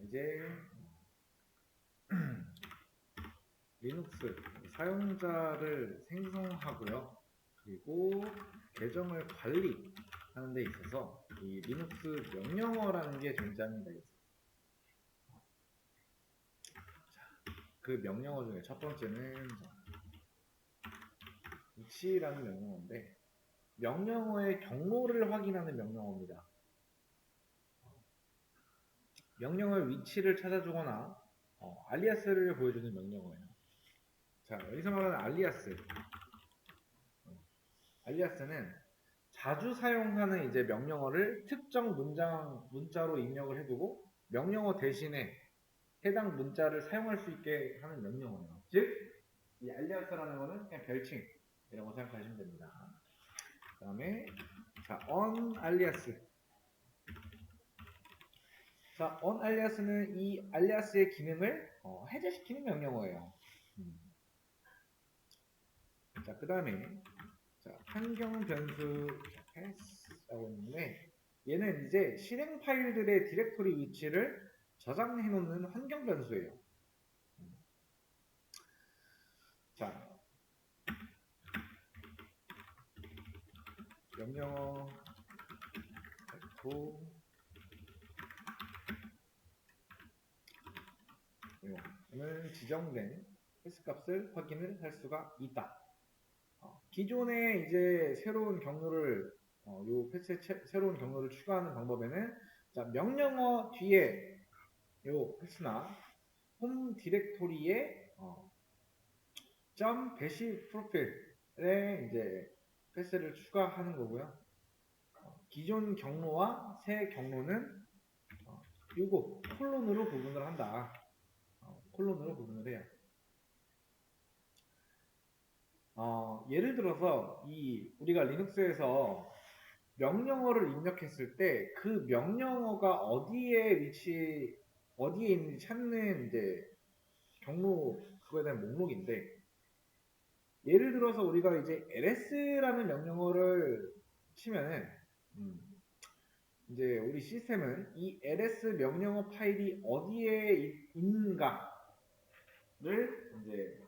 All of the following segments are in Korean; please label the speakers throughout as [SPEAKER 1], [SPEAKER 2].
[SPEAKER 1] 이제 리눅스 사용자를 생성하고요. 그리고 계정을 관리하는 데 있어서 이 리눅스 명령어라는 게 존재합니다. 그 명령어 중에 첫 번째는 위치라는 명령어인데, 명령어의 경로를 확인하는 명령어입니다. 명령어의 위치를 찾아주거나 알리아스를 보여주는 명령어예요. 자, 여기서 말하는 알리아스는 자주 사용하는 이제 명령어를 특정 문자로 입력을 해두고 명령어 대신에 해당 문자를 사용할 수 있게 하는 명령어예요. 즉, 이 알리아스라는 거는 그냥 별칭이라고 생각하시면 됩니다. 그 다음에 자, onAlias. 자, onAlias는 이 알리아스의 기능을 해제시키는 명령어예요. 자, 그 다음에 환경 변수 pass라고 있는데, 얘는 이제 실행 파일들의 디렉토리 위치를 저장해 놓는 환경 변수예요. 자, 명령어 는 지정된 패스 값을 확인을 할 수가 있다. 기존에 이제 새로운 경로를 요 패스에 새로운 경로를 추가하는 방법에는 자, 명령어 뒤에 요 패스나 홈 디렉토리에 배시 프로필에 이제 패스를 추가하는 거고요. 기존 경로와 새 경로는 요거 콜론으로 구분을 한다. 콜론으로 구분을 해요. 예를 들어서 우리가 리눅스에서 명령어를 입력했을 때 그 명령어가 어디에 있는지 찾는 이제 경로 그거에 대한 목록인데, 예를 들어서 우리가 이제 ls라는 명령어를 치면은 이제 우리 시스템은 이 ls 명령어 파일이 어디에 있는가를 이제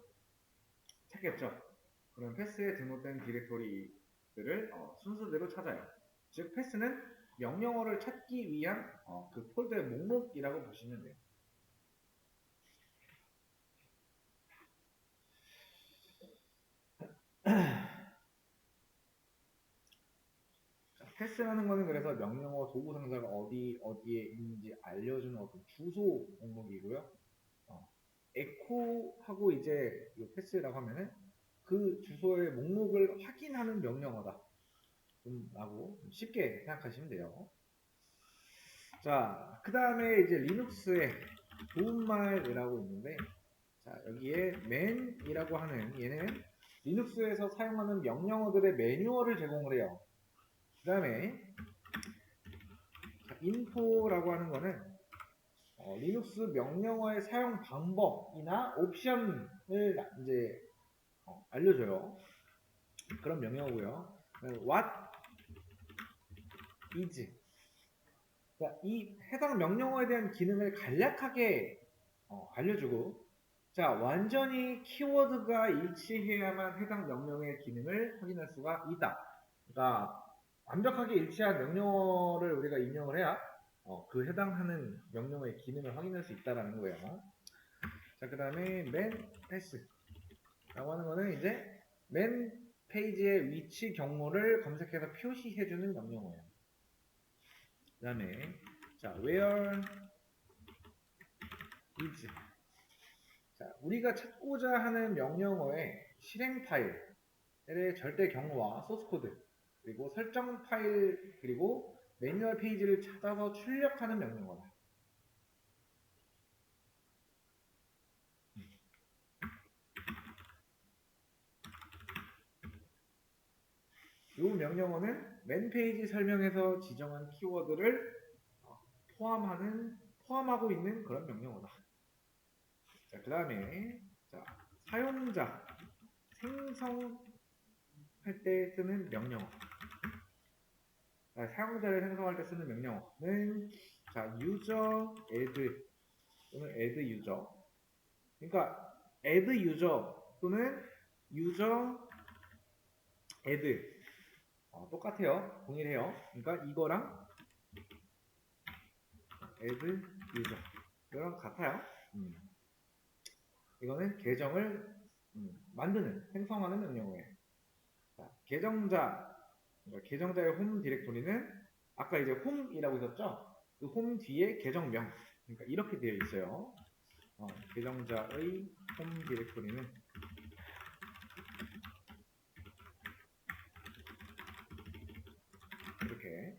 [SPEAKER 1] 찾겠죠. 그럼 패스에 등록된 디렉토리들을 순서대로 찾아요. 즉 패스는 명령어를 찾기 위한 그 폴더의 목록이라고 보시면 돼요. 패스라는 거는 그래서 명령어 도구 상자가 어디에 있는지 알려주는 어떤 주소 목록이고요. 에코하고 이제 이 패스라고 하면은 그 주소의 목록을 확인하는 명령어다. 라고 쉽게 생각하시면 돼요. 자, 그 다음에 이제 리눅스에 도움말이라고 있는데, 자, 여기에 man이라고 하는 얘는 리눅스에서 사용하는 명령어들의 매뉴얼을 제공을 해요. 그 다음에 info라고 하는 거는 리눅스 명령어의 사용 방법이나 옵션을 이제 알려줘요. 그런 명령어고요. what is, 이 해당 명령어에 대한 기능을 간략하게 알려주고, 자, 완전히 키워드가 일치해야만 해당 명령어의 기능을 확인할 수가 있다. 그러니까 완벽하게 일치한 명령어를 우리가 입력을 해야 그 해당하는 명령어의 기능을 확인할 수 있다라는 거예요. 자, 그 다음에 man pass라고 하는 거는 이제 man 페이지의 위치 경로를 검색해서 표시해주는 명령어예요. 그 다음에 자, where is, 자, 우리가 찾고자 하는 명령어의 실행 파일의 절대 경로와 소스 코드, 그리고 설정 파일, 그리고 매뉴얼 페이지를 찾아서 출력하는 명령어다. 이 명령어는 맨 페이지 설명에서 지정한 키워드를 포함하고 있는 그런 명령어다. 자, 그 다음에 사용자 생성할 때 쓰는 명령어. 사용자를 생성할 때 쓰는 명령어는 user add 또는 add user. 그러니까 add user 또는 user add 똑같아요. 동일해요. 그러니까 이거랑 add user 이거랑 같아요. 이거는 계정을 만드는, 생성하는 명령어예요. 자, 그러니까 계정자의 홈 디렉토리는 아까 이제 홈이라고 있었죠? 그 홈 뒤에 계정명. 그러니까 이렇게 되어 있어요. 계정자의 홈 디렉토리는 이렇게.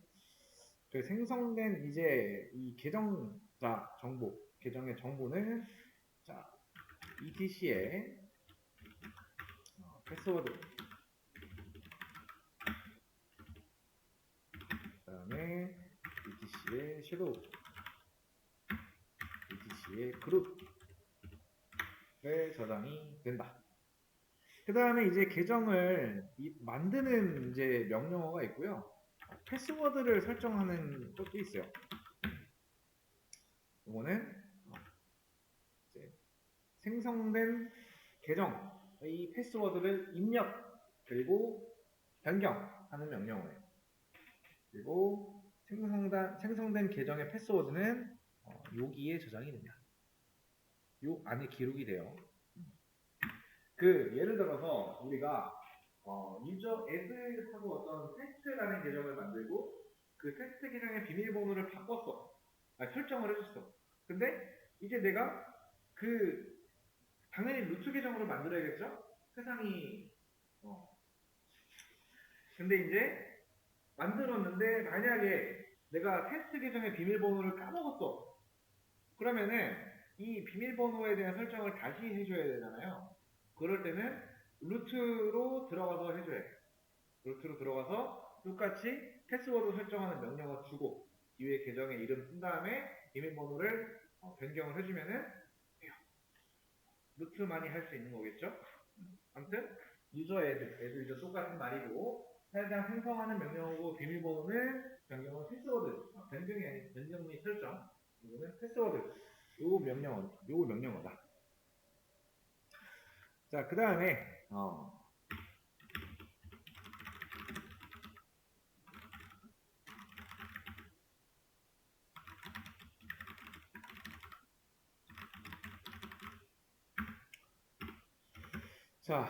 [SPEAKER 1] 그 생성된 이제 이 계정자 정보, 계정의 정보는 자, etc의 패스워드, 그 다음에 etc의 섀도우, etc의 그룹에 저장이 된다. 그 다음에 이제 계정을 만드는 이제 명령어가 있고요. 패스워드를 설정하는 것도 있어요. 이거는 이제 생성된 계정의 패스워드를 입력 그리고 변경하는 명령어예요. 그리고 생성된 계정의 패스워드는 여기에 저장이 됩니다. 요 안에 기록이 돼요. 그 예를 들어서 우리가 유저 add하고 어떤 테스트라는 계정을 만들고 그 테스트 계정의 비밀번호를 바꿨어. 설정을 해줬어. 근데 이제 내가 그 당연히 루트 계정으로 만들어야겠죠? 세상이 근데 이제 만들었는데 만약에 내가 테스트 계정의 비밀번호를 까먹었어. 그러면은 이 비밀번호에 대한 설정을 다시 해줘야 되잖아요. 그럴 때는 루트로 들어가서 해줘야 돼. 루트로 들어가서 똑같이 패스워드 설정하는 명령어 주고 뒤에 계정의 이름 쓴 다음에 비밀번호를 변경을 해주면은 돼요. 루트만이 할 수 있는 거겠죠? 아무튼 유저 애들 유저 똑같은 말이고 해당 생성하는 명령어고 비밀번호는 변경은 패스워드 변경이 아닌 변경 및 설정 이거는 패스워드 요 명령어다. 자, 그 다음에 자,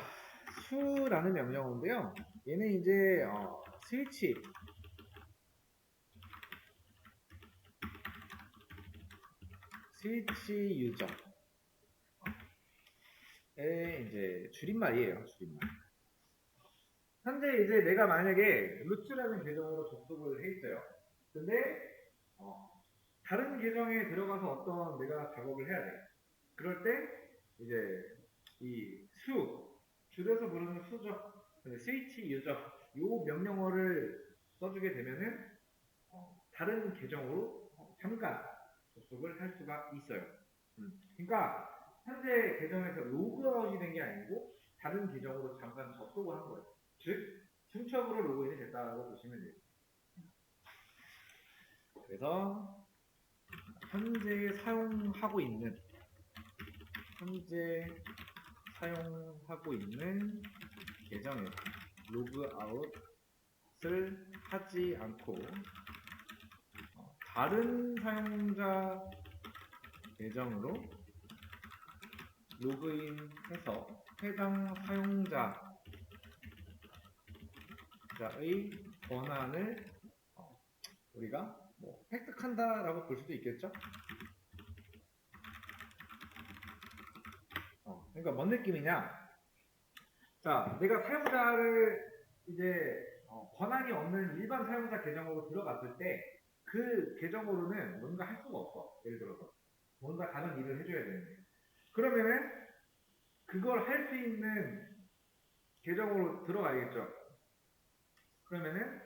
[SPEAKER 1] 수라는 명령어인데요. 얘는 이제 스위치 유저의 이제 줄임말이에요. 줄임말. 현재 이제 내가 만약에 루트라는 계정으로 접속을 해 있어요. 근데 다른 계정에 들어가서 어떤 내가 작업을 해야 돼. 그럴 때 이제 이 줄여서 부르는 수죠. 스위치 유저 요 명령어를 써주게 되면은 다른 계정으로 잠깐 접속을 할 수가 있어요. 그러니까 현재 계정에서 로그아웃이 된 게 아니고 다른 계정으로 잠깐 접속을 한 거예요. 즉 중첩으로 로그인이 됐다고 보시면 돼요. 그래서 현재 사용하고 있는 계정에 로그아웃을 하지 않고 다른 사용자 계정으로 로그인해서 해당 사용자의 권한을 우리가 획득한다라고 볼 수도 있겠죠? 그러니까 뭔 느낌이냐? 자, 내가 사용자를 이제 권한이 없는 일반 사용자 계정으로 들어갔을 때 그 계정으로는 뭔가 할 수가 없어. 예를 들어서 뭔가 다른 일을 해줘야 되는데 그러면은 그걸 할 수 있는 계정으로 들어가야겠죠. 그러면은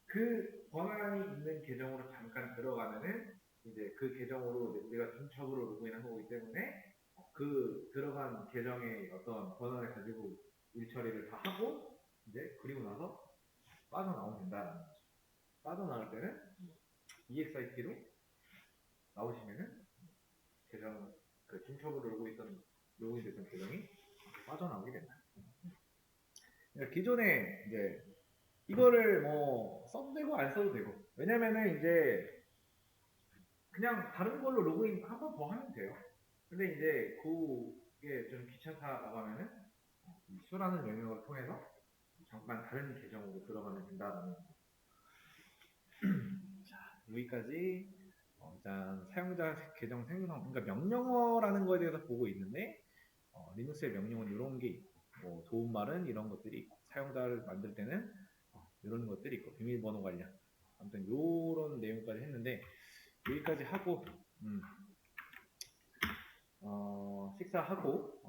[SPEAKER 1] 그 권한이 있는 계정으로 잠깐 들어가면은 이제 그 계정으로 내가 중첩으로 로그인한 거기 때문에 그 들어간 계정의 어떤 권한을 가지고 일 처리를 다 하고 이제 그리고 나서 빠져나오면 된다는 거죠. 빠져나올 때는 EXIT로 나오시면은 계정 계정, 그 중첩으로 로그인 됐던 계정이 빠져나오게 된다. 그러니까 기존에 이제 이거를 뭐 써도 되고 안 써도 되고, 왜냐면은 이제 그냥 다른 걸로 로그인 한 번 더 하면 돼요. 근데 이제 그게 좀 귀찮다라고 하면은 이 수라는 명령을 통해서 잠깐 다른 계정으로 들어가면 된다라는 거. 자, 여기까지 일단 사용자 계정 생성, 그러니까 명령어라는 거에 대해서 보고 있는데 리눅스의 명령은 이런 게 있고, 뭐 도움말은 이런 것들이 있고, 사용자를 만들 때는 이런 것들이 있고, 비밀번호 관련, 아무튼 이런 내용까지 했는데 여기까지 하고 식사하고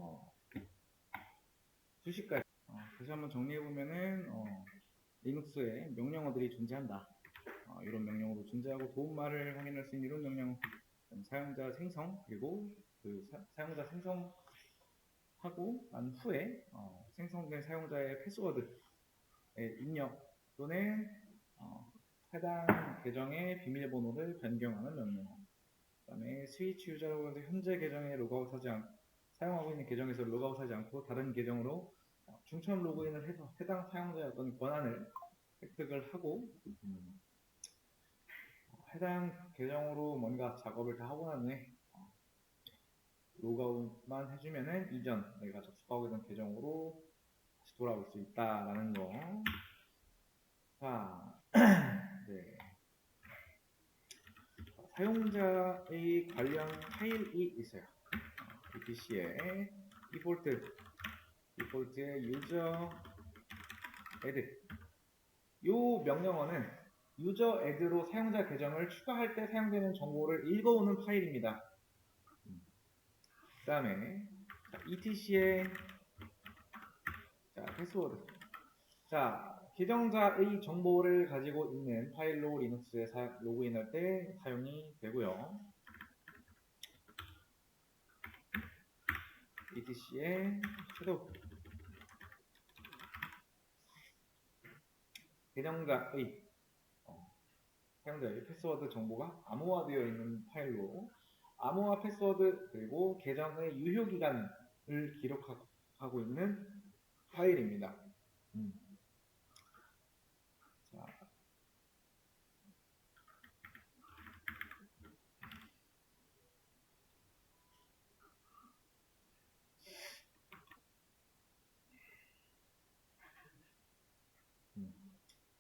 [SPEAKER 1] 2시까지 다시 한번 정리해보면은 리눅스에 명령어들이 존재한다. 이런 명령어도 존재하고 도움말을 확인할 수 있는 이런 명령어, 사용자 생성, 그리고 그 사용자 생성하고 난 후에 생성된 사용자의 패스워드의 입력 또는 해당 계정의 비밀번호를 변경하는 명령어, 그 다음에 스위치 유저라고 해서 현재 계정에 로그아웃하지 않고 사용하고 있는 계정에서 로그아웃하지 않고 다른 계정으로 중첩 로그인을 해서 해당 사용자의 어떤 권한을 획득을 하고 해당 계정으로 뭔가 작업을 다 하고 난 후에 로그아웃만 해주면은 이전 내가 접속하고 있던 계정으로 다시 돌아올 수 있다라는 거. 자, 네. 사용자의 관련 파일이 있어요. 이 PC에 디폴트의 유저 애드. 이 명령어는 유저 애드로 사용자 계정을 추가할 때 사용되는 정보를 읽어오는 파일입니다. 그 다음에 etc의 패스워드. 자, 계정자의 정보를 가지고 있는 파일로 리눅스에 로그인할 때 사용이 되고요. etc의 섀도우. 계정자의 사용자의 패스워드 정보가 암호화되어 있는 파일로 암호화 패스워드 그리고 계정의 유효기간을 기록하고 있는 파일입니다. 자,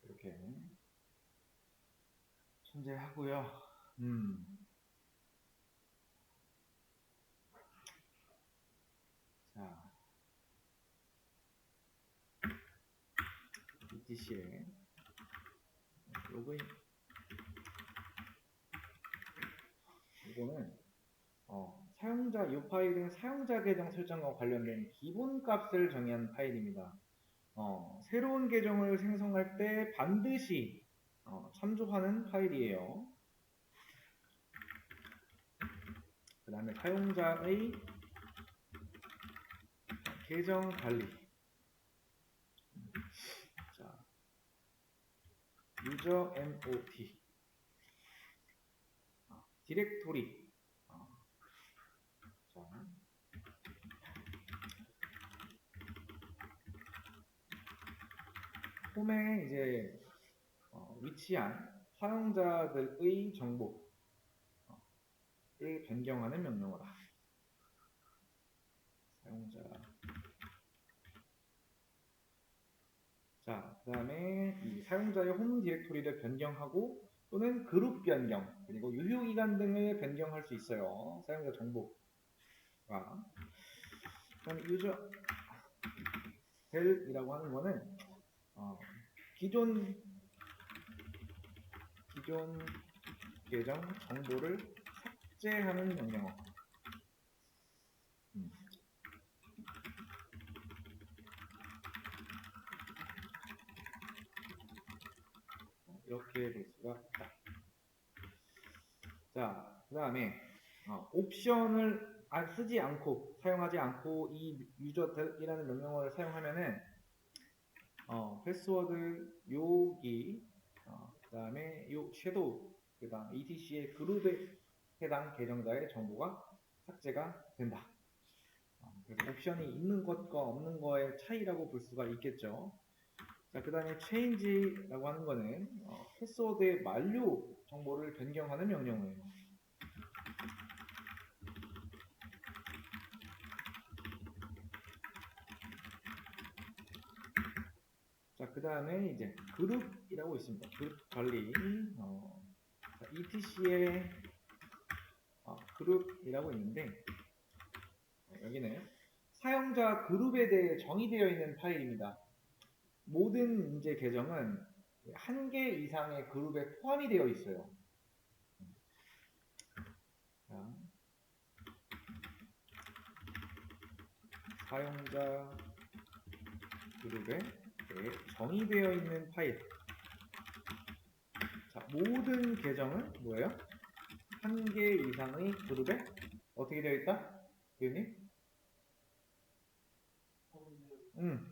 [SPEAKER 1] 이렇게 존재하고요. 자, etc에 로그인. 이거는 사용자 이 파일은 사용자 계정 설정과 관련된 기본 값을 정의한 파일입니다. 새로운 계정을 생성할 때 반드시 참조하는 파일이에요. 그 다음에 사용자의 계정 관리. 자, 유저 MOT. 디렉토리. 자, 홈에 이제 위치한 사용자들의 정보를 변경하는 명령어다. 사용자. 자, 그 다음에 이 사용자의 홈 디렉토리를 변경하고 또는 그룹 변경 그리고 유효기간 등을 변경할 수 있어요. 사용자 정보가. 그 다음에 유저 델이라고 하는 거는 기존 계정 정보를 삭제하는 명령어. 이렇게 될 수가 있다. 자, 그 다음에 옵션을 쓰지 않고 사용하지 않고 이 유저들이라는 명령어를 사용하면은 패스워드 여기 그 다음에 요 섀도우 그 다음 etc의 그룹에 해당 계정자의 정보가 삭제가 된다. 그래서 옵션이 있는 것과 없는 거의 차이라고 볼 수가 있겠죠. 자, 그 다음에 change라고 하는 거는 패스워드의 만료 정보를 변경하는 명령어예요. 자, 그 다음에 이제 그룹이라고 있습니다. 그룹 관리. etc의 그룹이라고 있는데, 여기는 사용자 그룹에 대해 정의되어 있는 파일입니다. 모든 이제 계정은 한 개 이상의 그룹에 포함이 되어 있어요. 자, 사용자 그룹에 대해 정의되어 있는 파일. 자, 모든 계정은 뭐예요? 한 개 이상의 그룹에 어떻게 되어 있다? 교수님?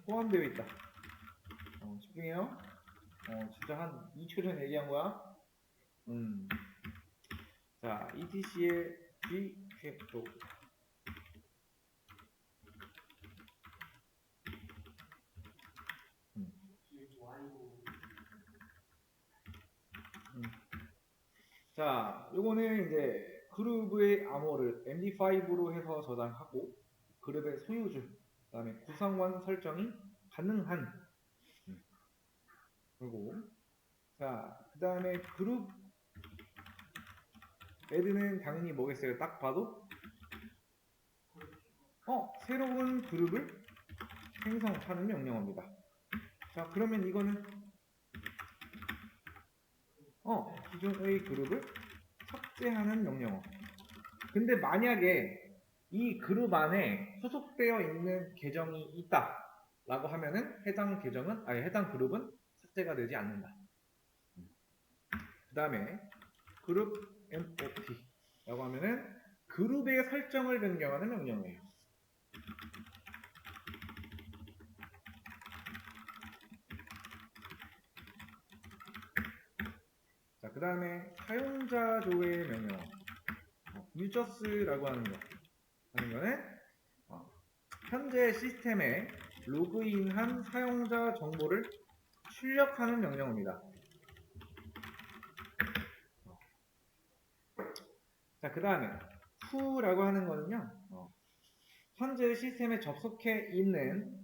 [SPEAKER 1] 포함되어 있다. 집중해요. 진짜 한 2초 전에 얘기한 거야. 자, etc의 g 또 자, 요거는 이제 그룹의 암호를 MD5로 해서 저장하고 그룹의 소유주, 그 다음에 구성원 설정이 가능한 그리고 자, 그 다음에 그룹 애드는 당연히 뭐겠어요? 딱 봐도 새로운 그룹을 생성하는 명령어입니다. 자, 그러면 이거는 기존의 그룹을 삭제하는 명령어. 근데 만약에 이 그룹 안에 소속되어 있는 계정이 있다 라고 하면은 해당 그룹은 삭제가 되지 않는다. 그 다음에 그룹 MOP 라고 하면은 그룹의 설정을 변경하는 명령어예요. 자, 그 다음에 사용자 조회 명령어 users라고 하는 거는 현재 시스템에 로그인한 사용자 정보를 출력하는 명령어입니다. 자, 그 다음에 who라고 하는 거는요, 현재 시스템에 접속해 있는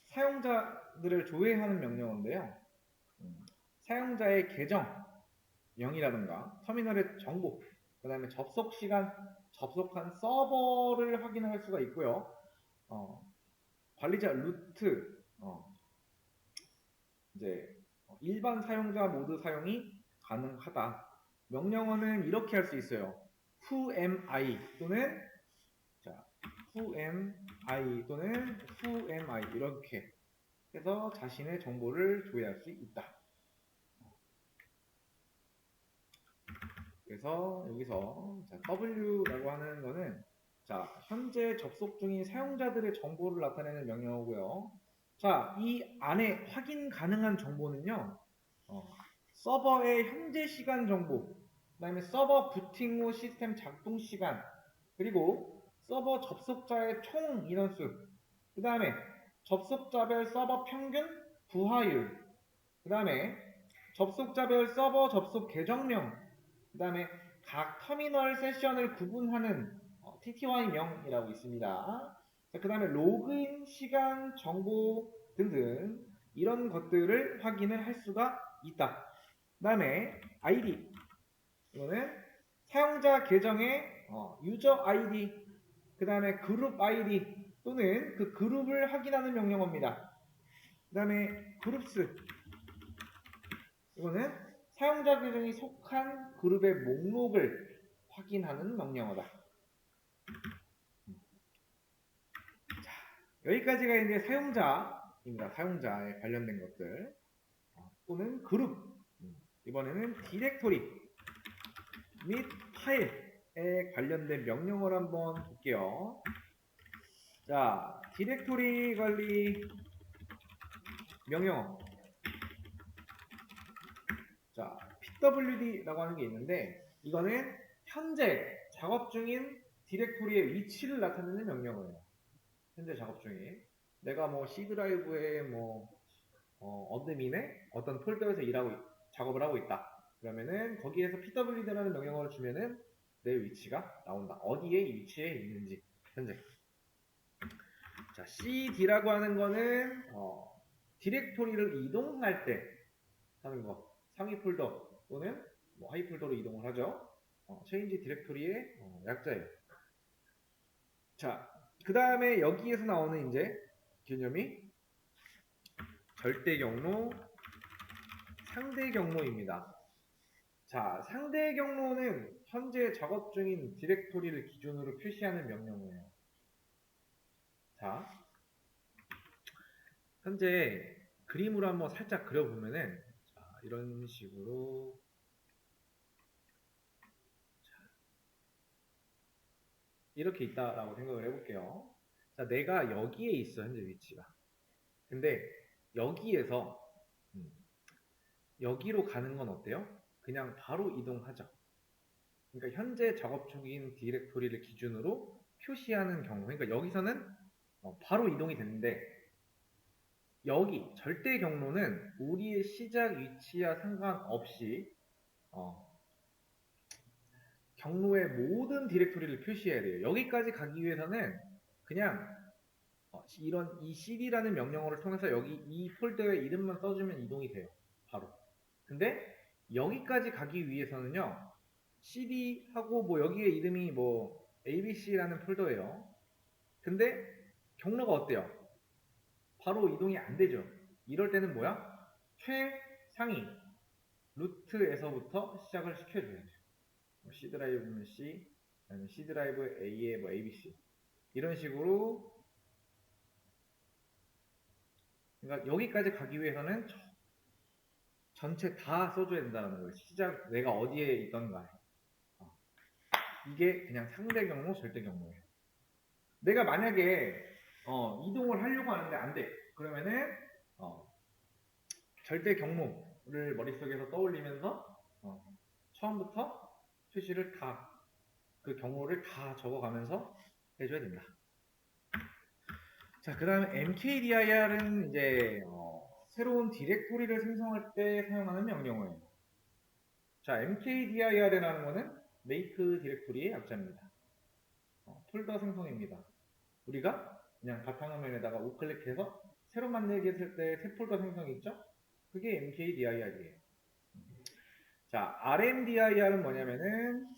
[SPEAKER 1] 사용자들을 조회하는 명령어인데요. 사용자의 계정, 명이라든가 터미널의 정보, 그 다음에 접속 시간, 접속한 서버를 확인할 수가 있고요. 관리자 루트, 이제 일반 사용자 모드 사용이 가능하다. 명령어는 이렇게 할 수 있어요. who am I 또는 who am I 또는 who am I 이렇게 해서 자신의 정보를 조회할 수 있다. 그래서 여기서 W라고 하는 거는 현재 접속 중인 사용자들의 정보를 나타내는 명령어고요. 자, 이 안에 확인 가능한 정보는요. 서버의 현재 시간 정보, 그 다음에 서버 부팅 후 시스템 작동 시간, 그리고 서버 접속자의 총 인원수, 그 다음에 접속자별 서버 평균 부하율, 그 다음에 접속자별 서버 접속 계정명, 그 다음에 각 터미널 세션을 구분하는 TTY명이라고 있습니다. 그 다음에 로그인 시간 정보 등등 이런 것들을 확인을 할 수가 있다. 그 다음에 ID 이거는 사용자 계정의 유저 ID 그 다음에 그룹 ID 또는 그 그룹을 확인하는 명령어입니다. 그 다음에 그룹스 이거는 사용자 계정이 속한 그룹의 목록을 확인하는 명령어다. 자, 여기까지가 이제 사용자입니다. 사용자에 관련된 것들 또는 그룹 이번에는 디렉토리 및 파일에 관련된 명령어를 한번 볼게요. 자, 디렉토리 관리 명령어 자, pwd라고 하는 게 있는데 이거는 현재 작업 중인 디렉토리의 위치를 나타내는 명령어예요. 현재 작업 중에. 내가 뭐 C 드라이브에 뭐 어드민의 어떤 폴더에서 작업을 하고 있다. 그러면은 거기에서 pwd라는 명령어를 주면은 내 위치가 나온다. 어디에 이 위치에 있는지 현재. 자, cd라고 하는 거는 디렉토리를 이동할 때 하는 거. 상위 폴더 또는 뭐 하위 폴더로 이동을 하죠. change 디렉토리의 약자예요. 자, 그 다음에 여기에서 나오는 이제 개념이 절대 경로, 상대 경로입니다. 자, 상대 경로는 현재 작업 중인 디렉토리를 기준으로 표시하는 명령어예요. 자, 현재 그림으로 한번 살짝 그려보면은 자, 이런 식으로 이렇게 있다라고 생각을 해볼게요. 자, 내가 여기에 있어, 현재 위치가. 근데 여기에서 여기로 가는 건 어때요? 그냥 바로 이동하죠. 그러니까 현재 작업 중인 디렉토리를 기준으로 표시하는 경우, 그러니까 여기서는 바로 이동이 되는데 여기 절대 경로는 우리의 시작 위치와 상관없이 경로의 모든 디렉토리를 표시해야 돼요. 여기까지 가기 위해서는 그냥 이런 이 cd라는 명령어를 통해서 여기 이 폴더의 이름만 써주면 이동이 돼요. 바로. 근데 여기까지 가기 위해서는요. cd하고 뭐 여기에 이름이 뭐 abc라는 폴더예요. 근데 경로가 어때요? 바로 이동이 안 되죠. 이럴 때는 뭐야? 최상위 루트에서부터 시작을 시켜줘야죠. C 드라이브면 C, 아니면 C 드라이브 A에 뭐 ABC 이런 식으로. 그러니까 여기까지 가기 위해서는 전체 다 써줘야 된다는 거예요. 시작 내가 어디에 있던 간에. 이게 그냥 상대 경로, 절대 경로예요. 내가 만약에 이동을 하려고 하는데 안 돼. 그러면은 절대 경로를 머릿속에서 떠올리면서 처음부터 표시를 다 그 경로를 다 적어가면서 해줘야 된다. 자, 그 다음에 mkdir은 이제 새로운 디렉토리를 생성할 때 사용하는 명령어예요. 자, mkdir이라는 거는 make 디렉토리의 약자입니다. 폴더 생성입니다. 우리가 그냥 바탕화면에다가 우클릭해서 새로 만들기 했을 때 새 폴더 생성이 있죠? 그게 mkdir이에요. 자, rmdir은 뭐냐면은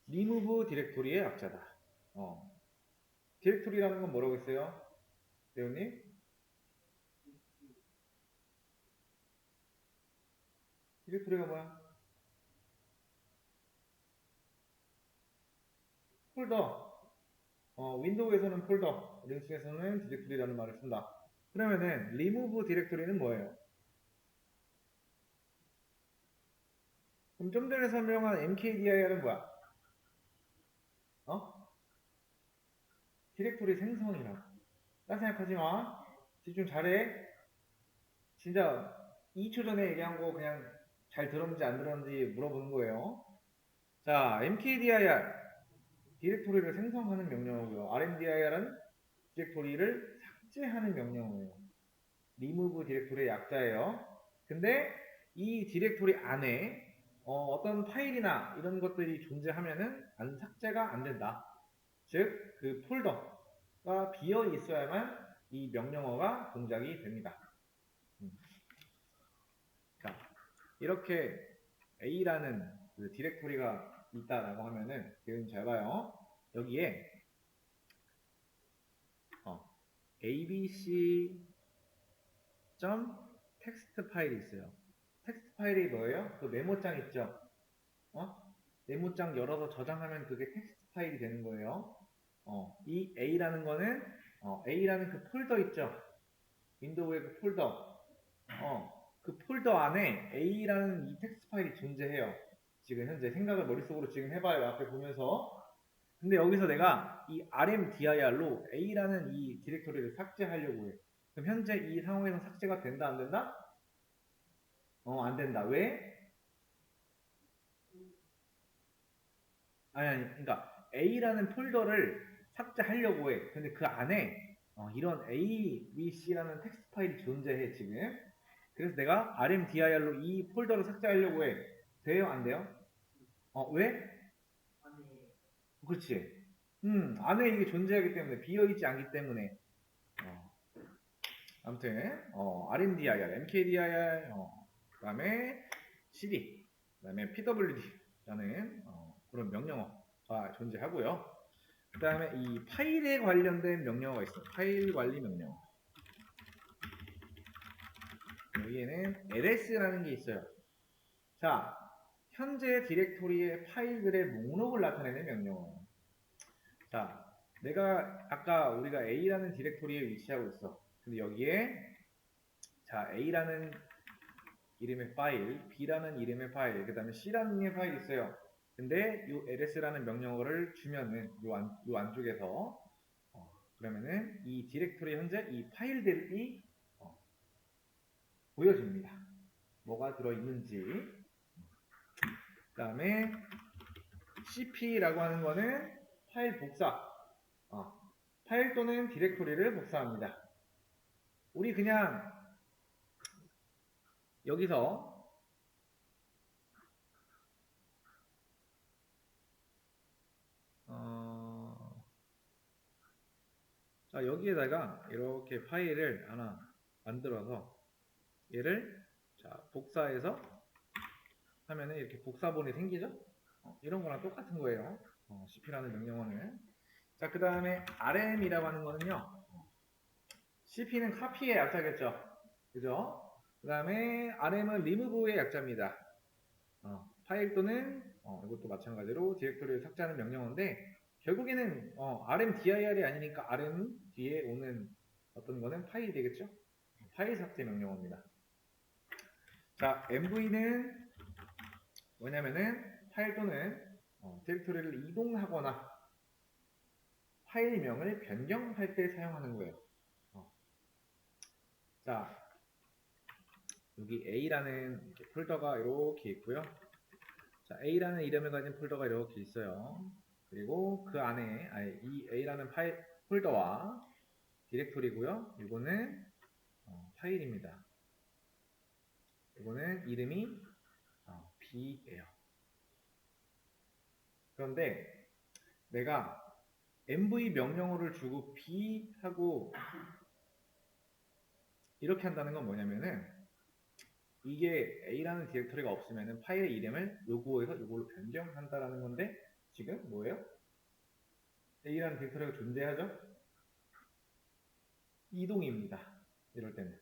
[SPEAKER 1] remove 디렉토리의 약자다. 디렉토리라는 건 뭐라고 했어요? 배우님? 디렉토리가 뭐야? 폴더. 윈도우에서는 폴더, 리눅스에서는 디렉토리라는 말을 쓴다. 그러면은 remove 디렉토리는 뭐예요? 그럼 좀 전에 설명한 mkdir은 뭐야? 디렉토리 생성이라고. 딴 생각하지 마. 집중 잘해. 진짜 2초 전에 얘기한 거 그냥 잘 들었는지 안 들었는지 물어보는 거예요. 자, mkdir 디렉토리를 생성하는 명령어고요. rmdir은 디렉토리를 삭제하는 명령어예요. remove 디렉토리의 약자예요. 근데 이 디렉토리 안에 어떤 파일이나 이런 것들이 존재하면은 삭제가 안 된다. 즉, 그 폴더가 비어 있어야만 이 명령어가 동작이 됩니다. 자, 이렇게 A라는 그 디렉토리가 있다라고 하면은, 지금 잘 봐요. 여기에 abc.txt 파일이 있어요. 텍스트 파일이 뭐예요? 그 메모장 있죠? 메모장 열어서 저장하면 그게 텍스트 파일이 되는 거예요. 이 A라는 거는 A라는 그 폴더 있죠? 윈도우의 그 폴더. 그 폴더 안에 A라는 이 텍스트 파일이 존재해요. 지금 현재 생각을 머릿속으로 지금 해봐요. 앞에 보면서. 근데 여기서 내가 이 rmdir로 A라는 이 디렉토리를 삭제하려고 해. 그럼 현재 이 상황에서 삭제가 된다, 안 된다? 안 된다. 왜? 그러니까 A라는 폴더를 삭제하려고 해. 근데 그 안에 이런 A, B, C라는 텍스트 파일이 존재해 지금. 그래서 내가 RMDIR로 이 폴더를 삭제하려고 해. 돼요? 안 돼요? 왜? 그렇지. 안에 이게 존재하기 때문에 비어있지 않기 때문에. 아무튼 RMDIR, MKDIR, 그다음에 CD, 그다음에 PWD라는 그런 명령어가 존재하고요. 그다음에 이 파일에 관련된 명령어가 있어요. 파일 관리 명령어. 여기에는 LS라는 게 있어요. 자, 현재 디렉토리의 파일들의 목록을 나타내는 명령어예요. 자, 내가 아까 우리가 A라는 디렉토리에 위치하고 있어. 근데 여기에 자, A라는 이름의 파일, B라는 이름의 파일, 그 다음에 C라는 이름의 파일이 있어요. 근데 이 ls라는 명령어를 주면은 요 안쪽에서 그러면은 이 디렉토리 현재 이 파일들이 보여집니다. 뭐가 들어있는지. 그 다음에 cp라고 하는 거는 파일 복사. 파일 또는 디렉토리를 복사합니다. 우리 그냥 여기서 자, 여기에다가 이렇게 파일을 하나 만들어서 얘를 자, 복사해서 하면은 이렇게 복사본이 생기죠? 이런 거랑 똑같은 거예요. cp라는 명령어는. 자, 그 다음에 rm이라고 하는 거는요. cp는 카피의 약자겠죠? 그죠? 그 다음에 rm은 remove의 약자입니다. 파일 또는 이것도 마찬가지로 디렉토리를 삭제하는 명령어인데 결국에는 rmdir이 아니니까 rm 뒤에 오는 어떤 거는 파일이 되겠죠? 파일 삭제 명령어입니다. 자, mv는 뭐냐면은 파일 또는 디렉토리를 이동하거나 파일명을 변경할 때 사용하는 거예요. 자, 여기 A라는 폴더가 이렇게 있고요. 자, A라는 이름을 가진 폴더가 이렇게 있어요. 그리고 그 안에 이 A라는 폴더와 디렉토리고요. 이거는 파일입니다. 이거는 이름이 B예요. 그런데 내가 mv 명령어를 주고 B하고 이렇게 한다는 건 뭐냐면은 이게 A라는 디렉토리가 없으면은 파일의 이름을 요거에서 요걸로 변경한다라는 건데 지금 뭐예요? A라는 디렉토리가 존재하죠? 이동입니다. 이럴 때는.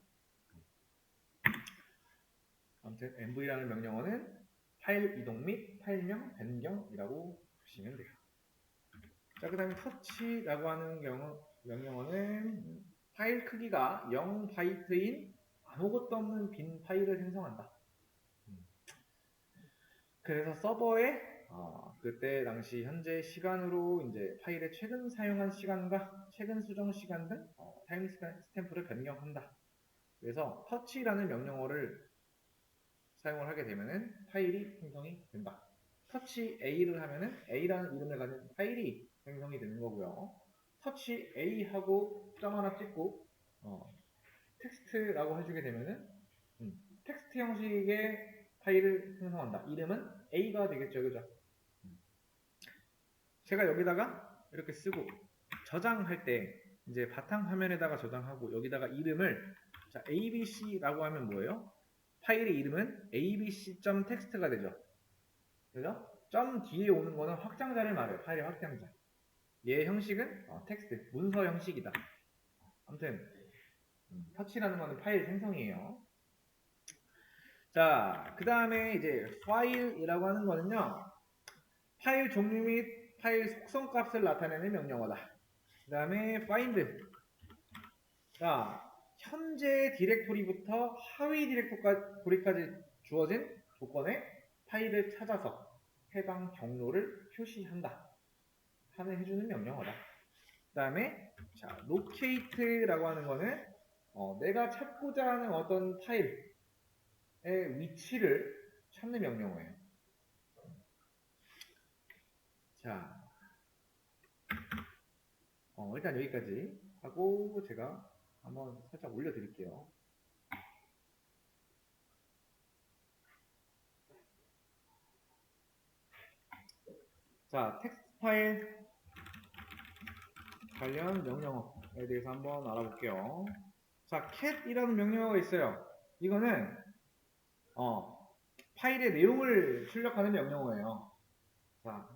[SPEAKER 1] 아무튼 mv라는 명령어는 파일 이동 및 파일명 변경이라고 보시면 돼요. 자, 그 다음에 터치라고 하는 명령어는 파일 크기가 0바이트인 아무것도 없는 빈 파일을 생성한다. 그래서 서버에 그때 당시 현재 시간으로 이제 파일의 최근 사용한 시간과 최근 수정 시간 등 타임 스탬프를 변경한다. 그래서 터치라는 명령어를 사용을 하게 되면은 파일이 생성이 된다. 터치 A를 하면은 A라는 이름을 가진 파일이 생성이 되는 거고요. 터치 A 하고 점 하나 찍고 텍스트라고 해주게 되면은 텍스트 형식의 파일을 생성한다. 이름은 A가 되겠죠, 그죠? 제가 여기다가 이렇게 쓰고 저장할 때 이제 바탕 화면에다가 저장하고 여기다가 이름을 자, abc라고 하면 뭐예요? 파일의 이름은 abc.txt가 되죠. 그죠? 점 뒤에 오는 거는 확장자를 말해요. 파일의 확장자. 얘의 형식은 텍스트, 문서 형식이다. 아무튼 터치라는 거는 파일 생성이에요. 자, 그 다음에 이제 파일이라고 하는 거는요. 파일 종류 및 파일 속성 값을 나타내는 명령어다. 그 다음에 find. 자, 현재 디렉토리부터 하위 디렉토리까지 주어진 조건에 파일을 찾아서 해당 경로를 표시한다. 해주는 명령어다. 그 다음에 자, locate라고 하는 거는 내가 찾고자 하는 어떤 파일의 위치를 찾는 명령어예요. 자, 일단 여기까지 하고 제가 한번 살짝 올려드릴게요. 자, 텍스트 파일 관련 명령어에 대해서 한번 알아볼게요. 자, cat이라는 명령어가 있어요. 이거는 파일의 내용을 출력하는 명령어예요. 자,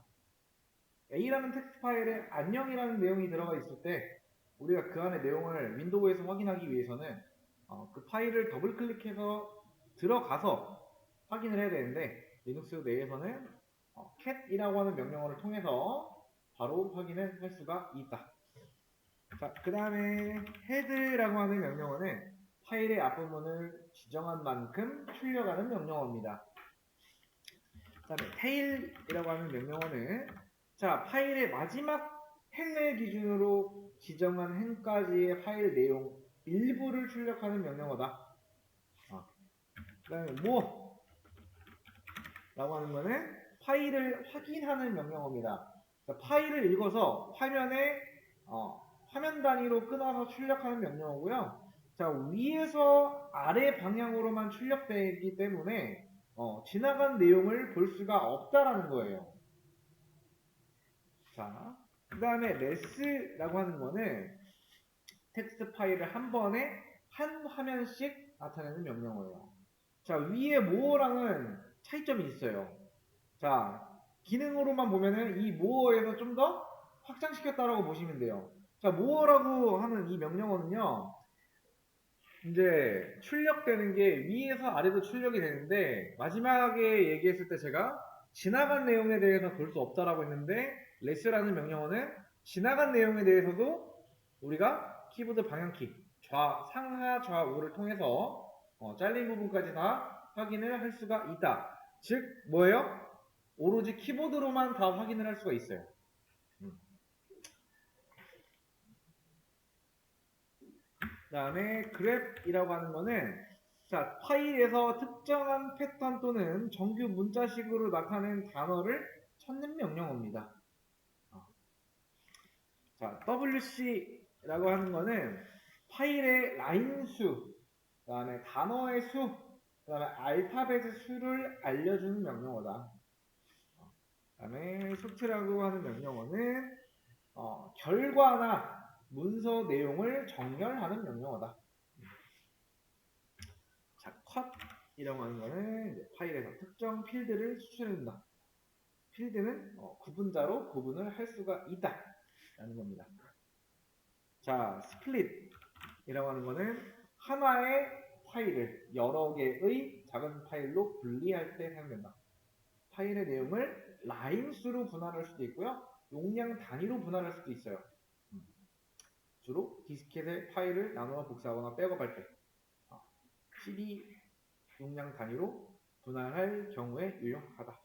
[SPEAKER 1] A라는 텍스트 파일에 안녕이라는 내용이 들어가 있을 때 우리가 그 안의 내용을 윈도우에서 확인하기 위해서는 그 파일을 더블 클릭해서 들어가서 확인을 해야 되는데 리눅스 내에서는 cat이라고 하는 명령어를 통해서 바로 확인을 할 수가 있다. 자, 그 다음에 head라고 하는 명령어는 파일의 앞부분을 지정한 만큼 출력하는 명령어입니다. 그 다음에 tail이라고 하는 명령어는 자, 파일의 마지막 행을 기준으로 지정한 행까지의 파일 내용 일부를 출력하는 명령어다. 그 다음에 more 라고 하는 거는 파일을 확인하는 명령어입니다. 그러니까 파일을 읽어서 화면에 화면 단위로 끊어서 출력하는 명령어고요. 자, 위에서 아래 방향으로만 출력되기 때문에 지나간 내용을 볼 수가 없다라는 거예요. 자, 그 다음에 less라고 하는 거는 텍스트 파일을 한 번에 한 화면씩 나타내는 명령어예요. 자, 위에 more랑은 차이점이 있어요. 자, 기능으로만 보면은 이 more에서 좀 더 확장시켰다라고 보시면 돼요. 자, more라고 하는 이 명령어는요, 이제 출력되는 게 위에서 아래로 출력이 되는데 마지막에 얘기했을 때 제가 지나간 내용에 대해서 볼 수 없다라고 했는데 less라는 명령어는 지나간 내용에 대해서도 우리가 키보드 방향키 상하 좌우를 통해서 잘린 부분까지 다 확인을 할 수가 있다. 즉 뭐예요? 오로지 키보드로만 다 확인을 할 수가 있어요. 그 다음에 grep이라고 하는 거는 자, 파일에서 특정한 패턴 또는 정규 문자식으로 나타낸 단어를 찾는 명령어입니다. 자, wc라고 하는 거는 파일의 라인 수, 그 다음에 단어의 수, 그 다음에 알파벳의 수를 알려주는 명령어다. 그 다음에 소트라고 하는 명령어는 결과나 문서 내용을 정렬하는 명령어다. 자, cut이라고 하는 거는 이제 파일에서 특정 필드를 수출해준다. 필드는 구분자로 구분을 할 수가 있다. 라는 겁니다. 자, split이라고 하는 거는 하나의 파일을 여러 개의 작은 파일로 분리할 때 사용된다. 파일의 내용을 라인 수로 분할할 수도 있고요. 용량 단위로 분할할 수도 있어요. 주로 디스켓의 파일을 나누어 복사하거나 백업할 때 CD 용량 단위로 분할할 경우에 유용하다.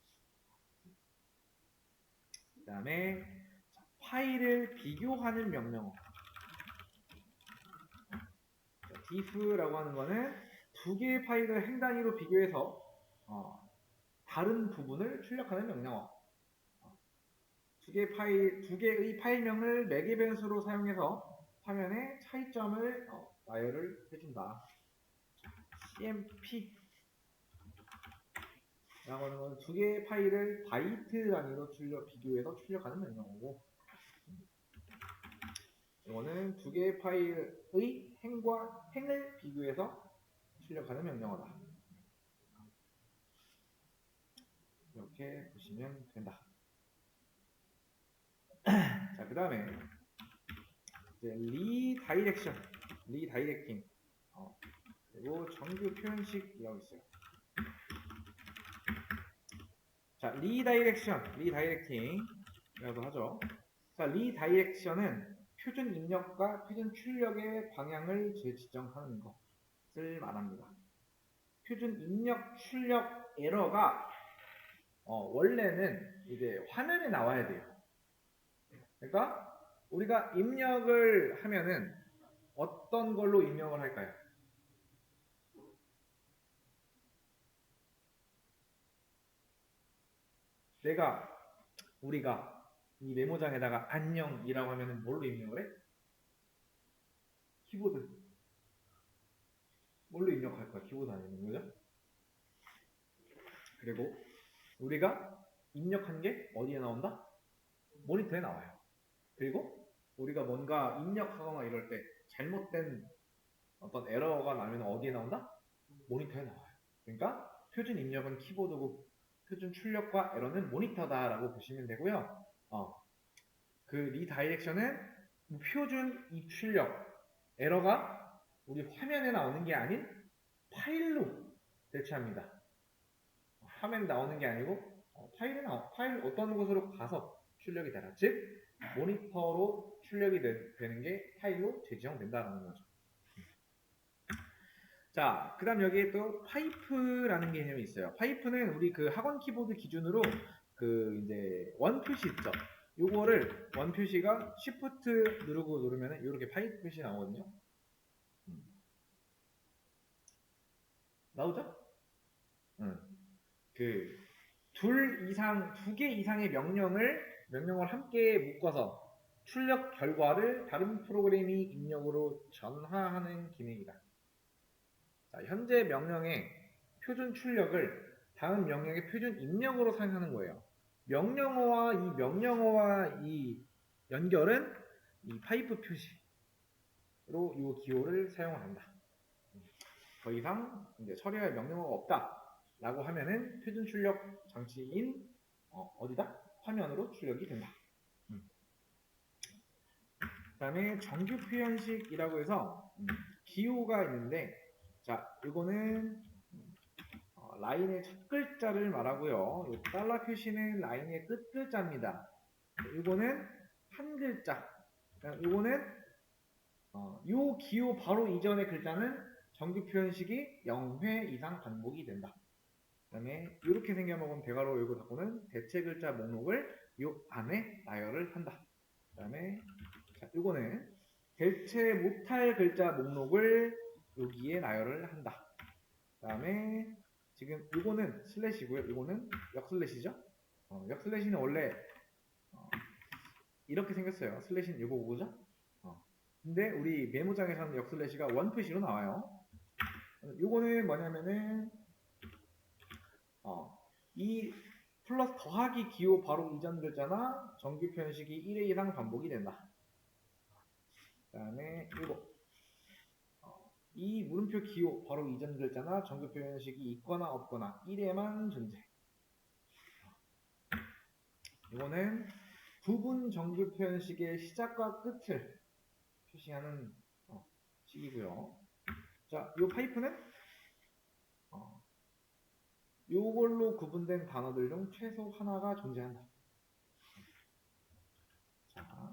[SPEAKER 1] 그 다음에 파일을 비교하는 명령어. diff라고 하는 거는 두 개의 파일을 행 단위로 비교해서 다른 부분을 출력하는 명령어. 두 개의 파일명을 매개 변수로 사용해서 화면에 차이점을 나열을 해준다. cmp 라고 하는 건 두 개의 파일을 바이트 단위로 비교해서 출력하는 명령어고, 이거는 두 개의 파일의 행을 비교해서 출력하는 명령어다. 이렇게 보시면 된다. 자, 그 다음에 리다이렉션, 리다이렉팅, 그리고 정규 표현식이라고 있어요. 자, 리다이렉팅이라고 하죠. 자, 리다이렉션은 표준 입력과 표준 출력의 방향을 재지정하는 것을 말합니다. 표준 입력 출력 에러가 원래는 이제 화면에 나와야 돼요. 그러니까 우리가 입력을 하면은 어떤 걸로 입력을 할까요? 우리가 이 메모장에다가 안녕이라고 하면은 뭘로 입력을 해? 키보드. 뭘로 입력할 거야? 키보드 아니면, 그죠? 그리고 우리가 입력한 게 어디에 나온다? 모니터에 나와요. 그리고 우리가 뭔가 입력하거나 이럴 때 잘못된 어떤 에러가 나면 어디에 나온다? 모니터에 나와요. 그러니까 표준 입력은 키보드고 표준 출력과 에러는 모니터다라고 보시면 되고요. 그 리다이렉션은 표준 입출력 에러가 우리 화면에 나오는 게 아닌 파일로 대체합니다. 화면에 나오는 게 아니고 파일 어떤 곳으로 가서 출력이 되라. 즉 모니터로 출력이 되는 게 파일로 재지정된다는 거죠. 자, 그 다음 여기에 또 파이프라는 개념이 있어요. 파이프는 우리 그 학원 키보드 기준으로 그 이제 원 표시 있죠. 요거를 원 표시가 Shift 누르고 누르면은 이렇게 파이프 표시 나오거든요. 나오죠? 그 두 개 이상의 명령을 함께 묶어서 출력 결과를 다른 프로그램이 입력으로 전화하는 기능이다. 자, 현재 명령의 표준 출력을 다음 명령의 표준 입력으로 사용하는 거예요. 명령어와 이 연결은 이 파이프 표시로 이 기호를 사용을 한다. 더 이상 이제 처리할 명령어가 없다라고 하면은 표준 출력 장치인 어디다? 화면으로 출력이 된다. 그 다음에 정규 표현식이라고 해서 기호가 있는데, 자, 이거는 라인의 첫 글자를 말하고요. 이 달러 표시는 라인의 끝 글자입니다. 이거는 한 글자. 이거는 요 기호 바로 이전의 글자는 정규 표현식이 0회 이상 반복이 된다. 그 다음에 이렇게 생겨먹은 대괄호 열고 닫고는 대체 글자 목록을 요 안에 나열을 한다. 그 다음에 이거는 대체 못할 글자 목록을 여기에 나열을 한다. 그 다음에 지금 이거는 슬래시고요. 이거는 역슬래시죠. 역슬래시는 원래 이렇게 생겼어요. 슬래시는 이거 뭐죠? 근데 우리 메모장에서는 역슬래시가 원 표시로 나와요. 이거는 뭐냐면은 이 플러스 더하기 기호 바로 이전 글자나 정규 표현식이 1회 이상 반복이 된다. 그 다음에 이거 이 물음표 기호 바로 이전 글자나 정규 표현식이 있거나 없거나 1회만 존재. 이거는 부분 정규 표현식의 시작과 끝을 표시하는 식이고요. 자, 이 파이프는 요걸로 구분된 단어들 중 최소 하나가 존재한다. 자,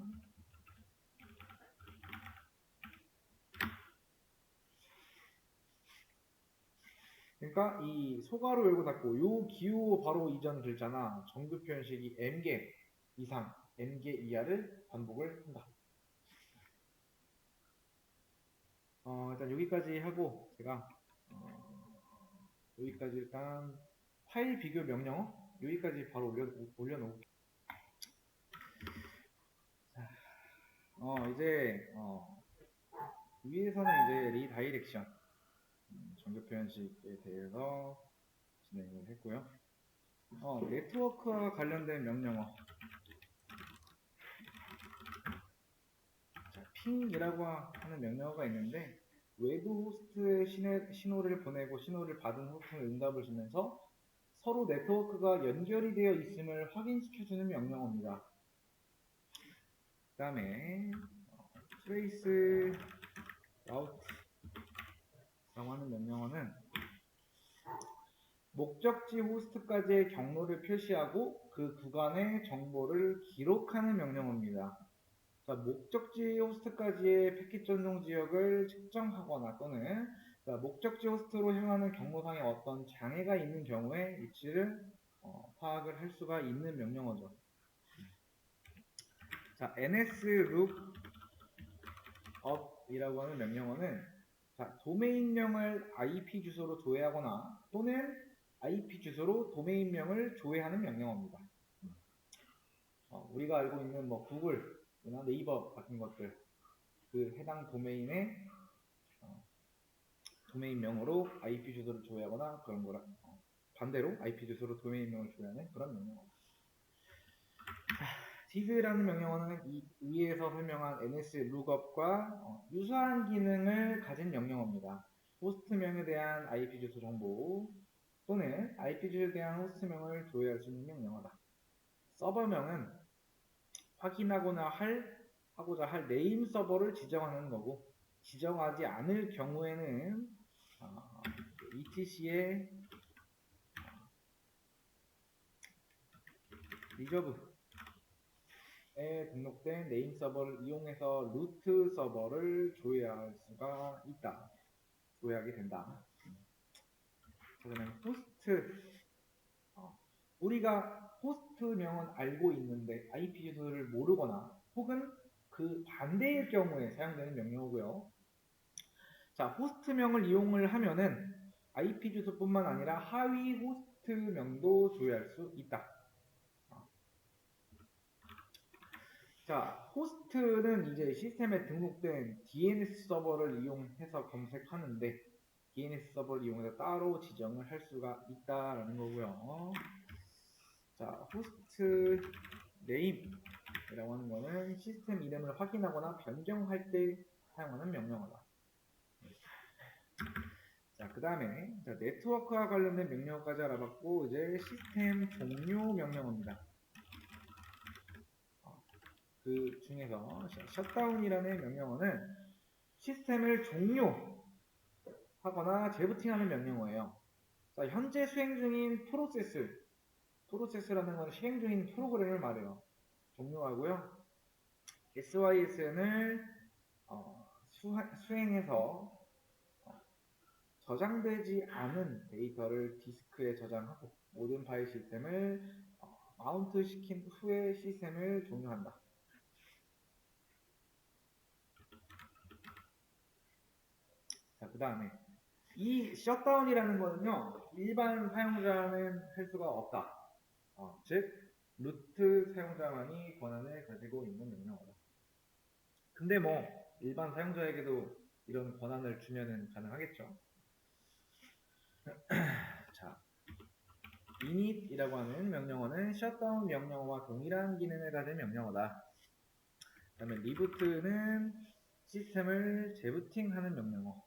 [SPEAKER 1] 그러니까 이 소가로 열고 닫고 요 기호 바로 이전 글자나 정규 표현식이 n개 이상, n개 이하를 반복을 한다. 일단 여기까지 하고 제가 여기까지 일단 파일 비교 명령어 여기까지 바로 올려놓을게요. 이제 위에서는 이제 리다이렉션 정규 표현식에 대해서 진행을 했고요. 네트워크와 관련된 명령어. 자, 핑이라고 하는 명령어가 있는데 외부 호스트에 신호를 보내고 신호를 받은 호스트는 응답을 주면서 서로 네트워크가 연결이 되어 있음을 확인시켜주는 명령어입니다. 그 다음에 트레이스 라우트라고 하는 명령어는 목적지 호스트까지의 경로를 표시하고 그 구간의 정보를 기록하는 명령어입니다. 자, 목적지 호스트까지의 패킷 전송 지역을 측정하거나 또는 목적지 호스트로 향하는 경로상에 어떤 장애가 있는 경우에 위치를 파악을 할 수가 있는 명령어죠. 자, nslookup이라고 하는 명령어는 자, 도메인명을 IP 주소로 조회하거나 또는 IP 주소로 도메인명을 조회하는 명령어입니다. 우리가 알고 있는 뭐 구글이나 네이버 같은 것들, 그 해당 도메인의 도메인명으로 IP 주소를 조회하거나 그런 거라, 반대로 IP 주소로 도메인명을 조회하는 그런 명령어. did라는 명령어는 이 위에서 설명한 ns lookup과 유사한 기능을 가진 명령어입니다. 호스트명에 대한 IP 주소 정보 또는 IP 주소에 대한 호스트명을 조회할 수 있는 명령어다. 서버명은 하고자 할 네임 서버를 지정하는 거고, 지정하지 않을 경우에는 etc의 리저브에 등록된 네임 서버를 이용해서 루트 서버를 조회할 수가 있다. 조회하게 된다. 그러면 호스트, 우리가 호스트명은 알고 있는데 IP 주소를 모르거나 혹은 그 반대의 경우에 사용되는 명령어고요. 자, 호스트명을 이용을 하면은 IP 주소뿐만 아니라 하위 호스트명도 조회할 수 있다. 자, 호스트는 이제 시스템에 등록된 DNS 서버를 이용해서 검색하는데 DNS 서버를 이용해서 따로 지정을 할 수가 있다라는 거고요. 자, 호스트 네임이라고 하는 거는 시스템 이름을 확인하거나 변경할 때 사용하는 명령어다. 자, 그 다음에 네트워크와 관련된 명령어까지 알아봤고, 이제 시스템 종료 명령어입니다. 그 중에서 셧다운이라는 명령어는 시스템을 종료하거나 재부팅하는 명령어예요. 자, 현재 수행 중인 프로세스라는 건 실행 중인 프로그램을 말해요. 종료하고요. sysn을 수행해서 저장되지 않은 데이터를 디스크에 저장하고 모든 파일 시스템을 마운트 시킨 후에 시스템을 종료한다. 자, 그 다음에 이 셧다운이라는 거는요, 일반 사용자는 할 수가 없다. 즉 루트 사용자만이 권한을 가지고 있는 명령어다. 근데 뭐 일반 사용자에게도 이런 권한을 주면은 가능하겠죠. 자, init이라고 하는 명령어는 셧다운 명령어와 동일한 기능을 가진 명령어다. 그 다음에 리부트는 시스템을 재부팅하는 명령어.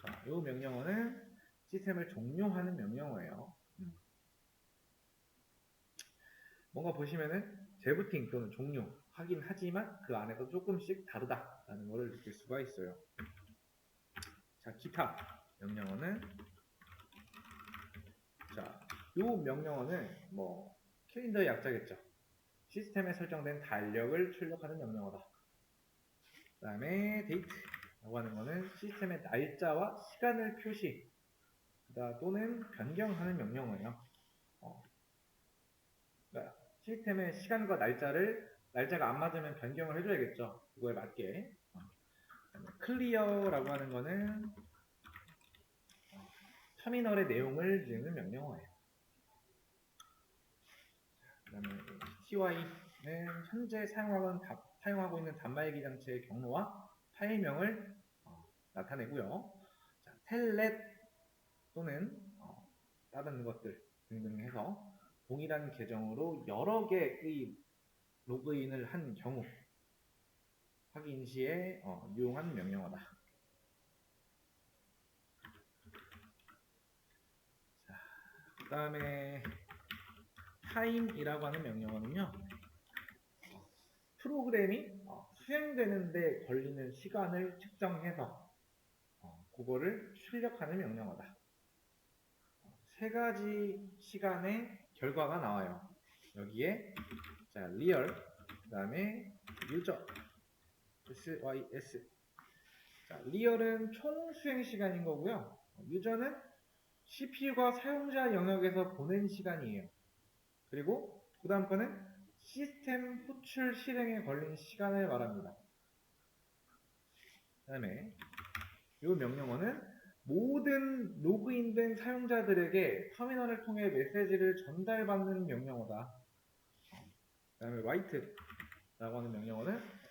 [SPEAKER 1] 자, 이 명령어는 시스템을 종료하는 명령어예요. 뭔가 보시면은 재부팅 또는 종료하긴 하지만 그 안에서 조금씩 다르다라는 것을 느낄 수가 있어요. 자, 기타 명령어는 이 명령어는 뭐 캘린더의 약자겠죠. 시스템에 설정된 달력을 출력하는 명령어다. 그 다음에 date라고 하는 거는 시스템의 날짜와 시간을 표시 또는 변경하는 명령어예요. 그러니까 시스템의 시간과 날짜가 안 맞으면 변경을 해줘야겠죠. 그거에 맞게. clear라고 하는 거는 터미널의 내용을 지우는 명령어예요. 그 다음에 ty는 현재 사용하고 있는 단말기 장치의 경로와 파일명을 나타내고요. 자, telnet 또는 다른 것들 등등 해서 동일한 계정으로 여러 개의 로그인을 한 경우 확인 시에 유용한 명령어다. 자, 그 다음에 time이라고 하는 명령어는요, 프로그램이 수행되는데 걸리는 시간을 측정해서 그거를 출력하는 명령어다. 세 가지 시간의 결과가 나와요. 여기에 자, real, 그 다음에 user, sys. 자, real은 총 수행 시간인 거고요. user는 CPU가 사용자 영역에서 보낸 시간이에요. 그리고 그 다음 거는 시스템 호출 실행에 걸린 시간을 말합니다. 그 다음에 이 명령어는 모든 로그인된 사용자들에게 터미널을 통해 메시지를 전달받는 명령어다. 다음에 write라고 하는 명령어는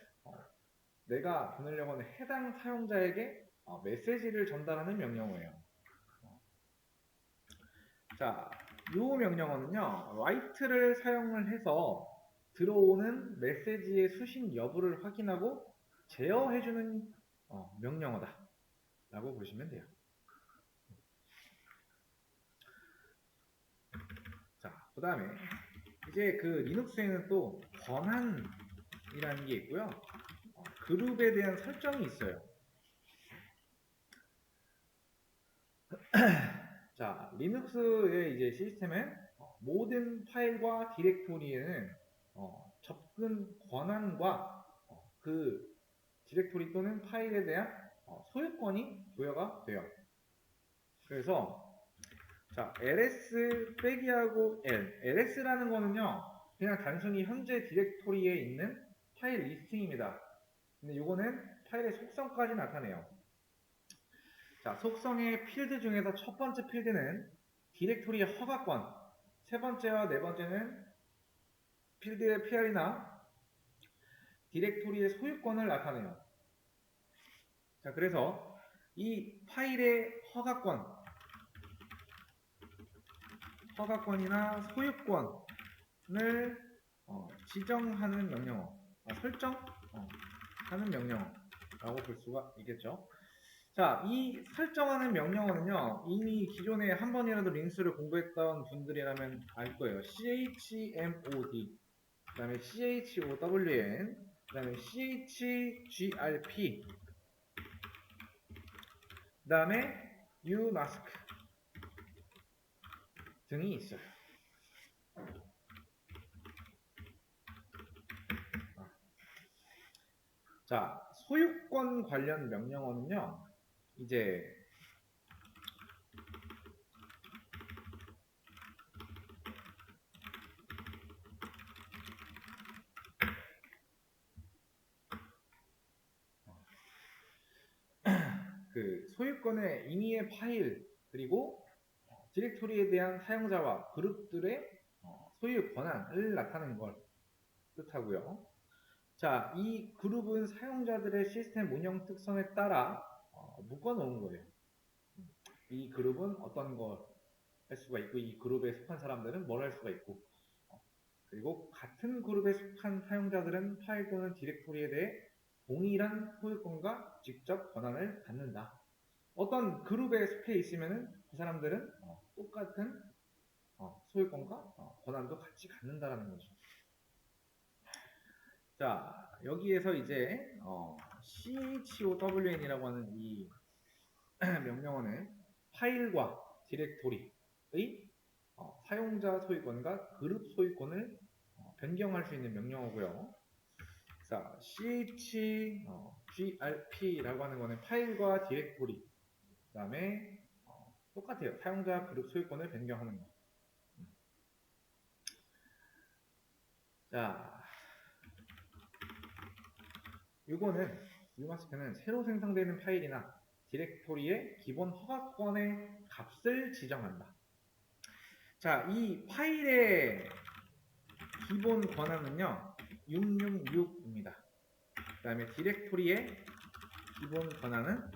[SPEAKER 1] 내가 보내려고 하는 해당 사용자에게 메시지를 전달하는 명령어예요. 자, 이 명령어는요, write를 사용을 해서 들어오는 메시지의 수신 여부를 확인하고 제어해주는 명령어다 라고 보시면 돼요. 자, 그 다음에 이제 그 리눅스에는 또 권한이라는 게 있고요. 그룹에 대한 설정이 있어요. 자, 리눅스의 이제 시스템은 모든 파일과 디렉토리에는 접근 권한과 그 디렉토리 또는 파일에 대한 소유권이 부여가 돼요. 그래서 자, ls 빼기하고 ls라는 거는요, 그냥 단순히 현재 디렉토리에 있는 파일 리스팅입니다. 근데 이거는 파일의 속성까지 나타내요. 자, 속성의 필드 중에서 첫 번째 필드는 디렉토리의 허가권, 세 번째와 네 번째는 필드의 PR이나 디렉토리의 소유권을 나타내요. 자, 그래서 이 파일의 허가권이나 소유권을 지정하는 명령어, 설정하는 명령어라고 볼 수가 있겠죠. 자, 이 설정하는 명령어는요, 이미 기존에 한 번이라도 링스를 공부했던 분들이라면 알 거예요. chmod, 그 다음에 chown, 그 다음에 chgrp, 그 다음에 umask 등이 있어요. 자, 소유권 관련 명령어는요, 이제 그 소유권의 임의의 파일 그리고 디렉토리에 대한 사용자와 그룹들의 소유 권한을 나타내는 걸 뜻하고요. 자, 이 그룹은 사용자들의 시스템 운영 특성에 따라 묶어 놓은 거예요. 이 그룹은 어떤 걸 할 수가 있고, 이 그룹에 속한 사람들은 뭘 할 수가 있고, 그리고 같은 그룹에 속한 사용자들은 파일 또는 디렉토리에 대해 동일한 소유권과 직접 권한을 갖는다. 어떤 그룹에 속해 있으면은 그 사람들은 똑같은 소유권과 권한도 같이 갖는다라는 거죠. 자, 여기에서 이제 chown이라고 하는 이 명령어는 파일과 디렉토리의 사용자 소유권과 그룹 소유권을 변경할 수 있는 명령어고요. 자, chgrp라고 하는 거는 파일과 디렉토리, 그 다음에 똑같아요. 사용자 그룹 소유권을 변경하는 거. 자, 이거는 umask는 새로 생성되는 파일이나 디렉토리의 기본 허가권의 값을 지정한다. 자, 이 파일의 기본 권한은요 666입니다. 그 다음에 디렉토리의 기본 권한은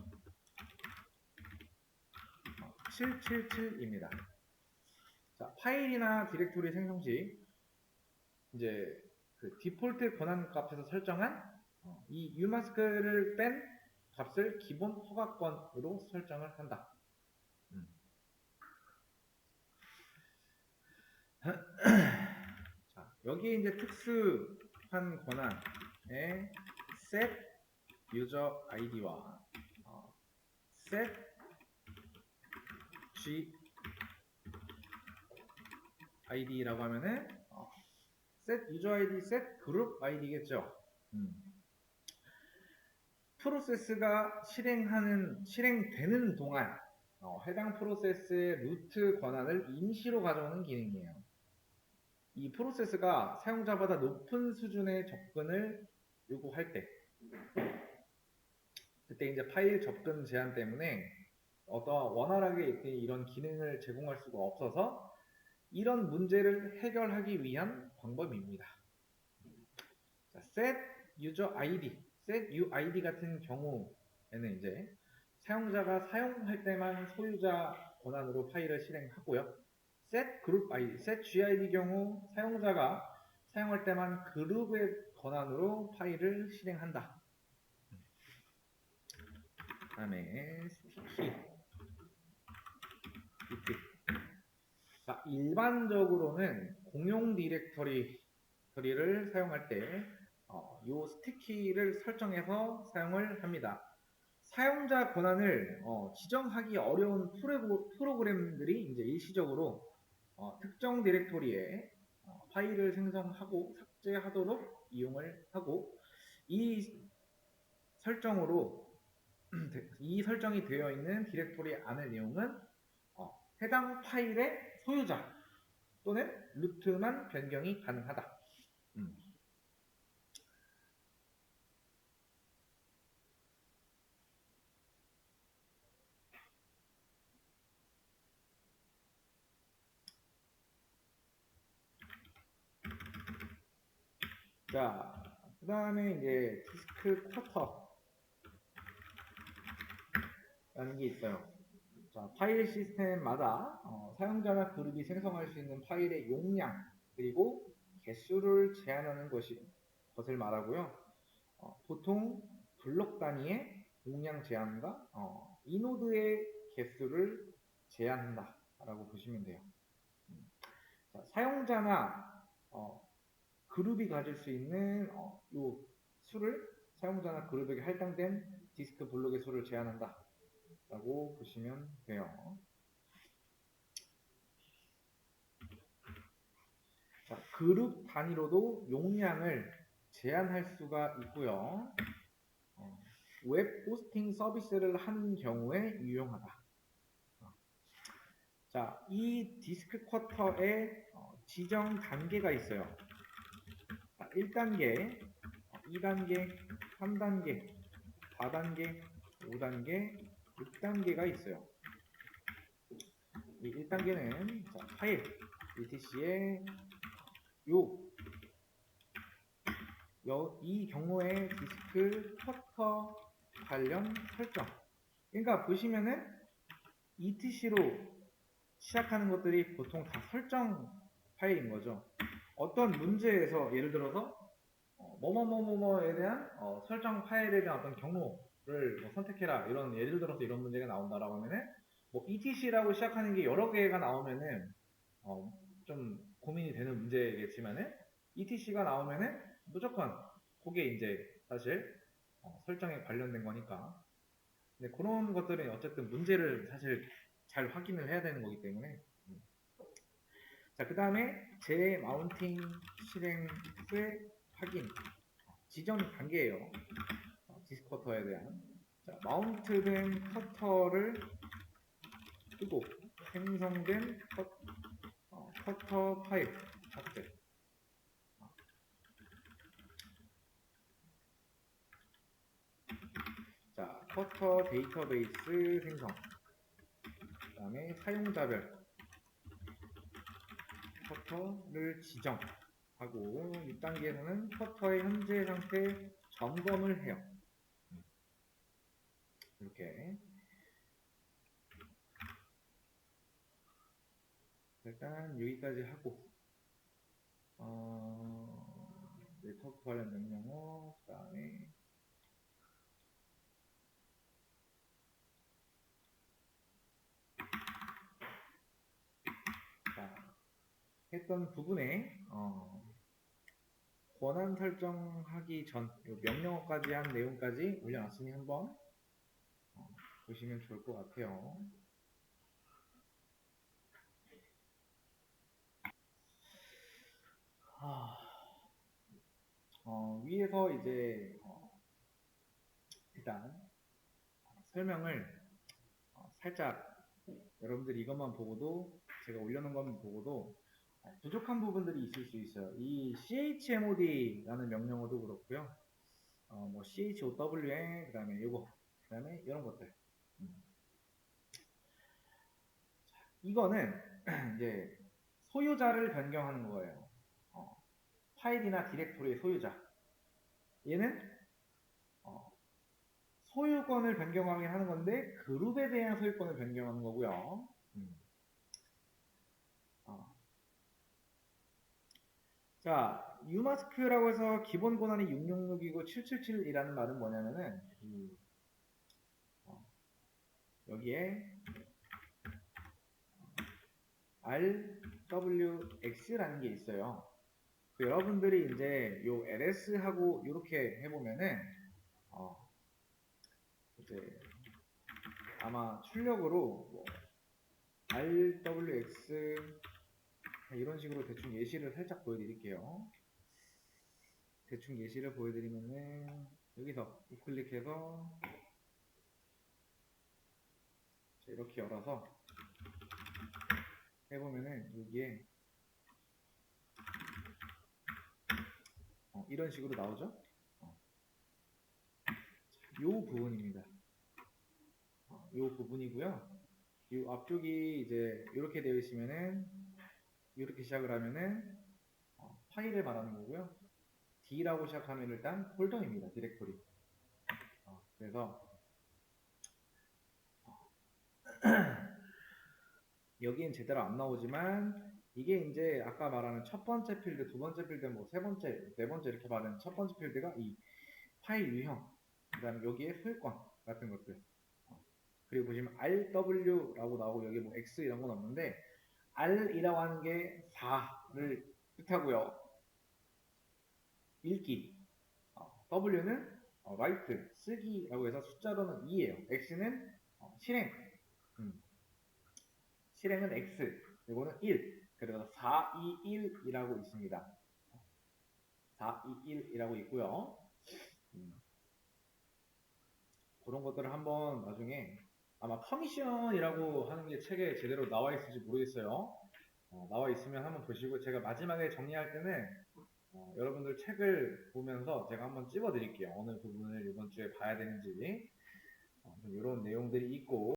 [SPEAKER 1] 777입니다. 자, 파일이나 디렉토리 생성 시 이제 그 디폴트 권한 값에서 설정한 이 umask를 뺀 값을 기본 허가권으로 설정을 한다. 자, 여기에 이제 특수한 권한에 set user id와 set g id라고 하면은 set user id, set group id겠죠. 프로세스가 실행되는 동안 해당 프로세스의 루트 권한을 임시로 가져오는 기능이에요. 이 프로세스가 사용자보다 높은 수준의 접근을 요구할 때, 그때 이제 파일 접근 제한 때문에 원활하게 이런 기능을 제공할 수가 없어서 이런 문제를 해결하기 위한 방법입니다. set user ID, set UID 같은 경우에는 이제 사용자가 사용할 때만 소유자 권한으로 파일을 실행하고요. set group ID, set GID 경우 사용자가 사용할 때만 그룹의 권한으로 파일을 실행한다. 그 다음에 스티키 자, 일반적으로는 공용 디렉터리를 사용할 때 이 스티키를 설정해서 사용을 합니다. 사용자 권한을 지정하기 어려운 프로그램들이 이제 일시적으로 특정 디렉토리에 파일을 생성하고 삭제하도록 이용을 하고 이 설정으로 이 설정이 되어 있는 디렉토리 안의 내용은 해당 파일의 소유자 또는 루트만 변경이 가능하다. 자, 그 다음에 이제 디스크 쿼터라는 게 있어요. 자, 파일 시스템마다 사용자나 그룹이 생성할 수 있는 파일의 용량 그리고 개수를 제한하는 것을 말하고요. 보통 블록 단위의 용량 제한과 이노드의 개수를 제한한다 라고 보시면 돼요. 자, 사용자나 그룹이 가질 수 있는 요 수를 사용자나 그룹에게 할당된 디스크 블록의 수를 제한한다 라고 보시면 돼요. 자, 그룹 단위로도 용량을 제한할 수가 있고요. 웹 호스팅 서비스를 하는 경우에 유용하다. 자, 이 디스크 쿼터에 지정 단계가 있어요. 1단계, 2단계, 3단계, 4단계, 5단계, 6단계가 있어요. 이 1단계는 파일, etc의 이 경우에 디스크 쿼터 관련 설정. 그러니까 보시면은 etc로 시작하는 것들이 보통 다 설정 파일인 거죠. 어떤 문제에서 예를 들어서 뭐뭐뭐뭐에 대한 설정 파일에 대한 어떤 경로를 선택해라 이런 예를 들어서 이런 문제가 나온다라고 하면은 뭐 etc라고 시작하는 게 여러 개가 나오면은 좀 고민이 되는 문제겠지만은 etc가 나오면은 무조건 그게 이제 사실 설정에 관련된 거니까. 근데 그런 것들은 어쨌든 문제를 사실 잘 확인을 해야 되는 거기 때문에. 자, 그 다음에 재마운팅 실행 후의 확인. 지정 단계예요. 디스크 커터에 대한. 자, 마운트된 커터를 끄고 생성된 커터 파일 삭제. 자, 커터 데이터베이스 생성. 그 다음에 사용자별 커터를 지정하고 6단계에서는 커터의 현재 상태 점검을 해요. 이렇게 일단 여기까지 하고 네트워크 관련 명령어 그 다음에 했던 부분에 권한 설정하기 전 명령어까지 한 내용까지 올려놨으니 한번 보시면 좋을 것 같아요. 위에서 이제 일단 설명을 살짝 여러분들이 이것만 보고도 제가 올려놓은 것만 보고도 부족한 부분들이 있을 수 있어요. 이 chmod라는 명령어도 그렇고요. 뭐 chown, 그 다음에 요거, 그 다음에 이런 것들. 이거는 이제 소유자를 변경하는 거예요. 파일이나 디렉토리의 소유자. 얘는 소유권을 변경하긴 하는 건데 그룹에 대한 소유권을 변경하는 거고요. 자, 유마스크라고 해서 기본 권한이 666이고 777이라는 말은 뭐냐면은 여기에 RWX라는 게 있어요. 여러분들이 이제 요 LS하고 이렇게 해보면은 이제 아마 출력으로 뭐 RWX 이런 식으로 대충 예시를 살짝 보여드릴게요. 대충 예시를 보여드리면은 여기서 우클릭해서 이렇게 열어서 해보면은 여기에 이런 식으로 나오죠. 요 부분입니다. 요 부분이고요. 이 앞쪽이 이제 이렇게 되어 있으면은 이렇게 시작을 하면은 파일을 말하는 거고요. D라고 시작하면 일단 폴더입니다. 디렉토리. 그래서 여기엔 제대로 안 나오지만 이게 이제 아까 말하는 첫 번째 필드, 두 번째 필드, 뭐 세 번째, 네 번째 이렇게 말하는 첫 번째 필드가 이 파일 유형, 그다음에 여기에 소유권 같은 것들. 그리고 보시면 RW라고 나오고 여기 뭐 X 이런 건 없는데 R이라고 하는 게 4를 뜻하고요. 읽기. W는 write, 쓰기라고 해서 숫자로는 2예요. X는 실행. 실행은 X. 이거는 1. 그래서 4, 2, 1이라고 있습니다. 4, 2, 1이라고 있고요. 그런 것들을 한번 나중에 아마 퍼미션이라고 하는 게 책에 제대로 나와 있을지 모르겠어요. 나와 있으면 한번 보시고 제가 마지막에 정리할 때는 여러분들 책을 보면서 제가 한번 찍어 드릴게요. 어느 부분을 이번 주에 봐야 되는지 이런 내용들이 있고